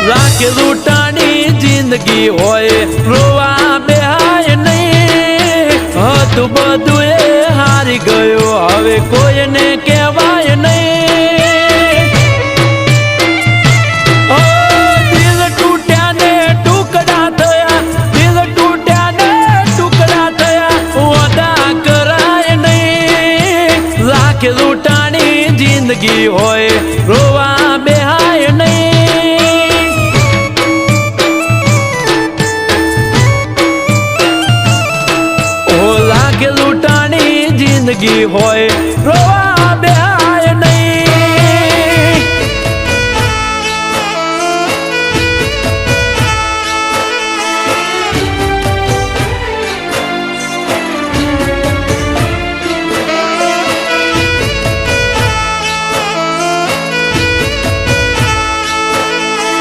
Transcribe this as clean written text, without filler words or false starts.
રાખે લૂંટાની જિંદગી હોય રોવા બેહાય નહીં હતું બધું એ હારી ગયો હવે કોઈને કહેવાય નહીં દિલ તૂટ્યા ને ટુકડા થયા દિલ તૂટ્યા ને ટુકડા થયા વાદા કરાય નહીં રાખે લૂંટાની જિંદગી હોય રોવા બેહાય નહીં ઓ લાગે લૂંટાની જિંદગી હોય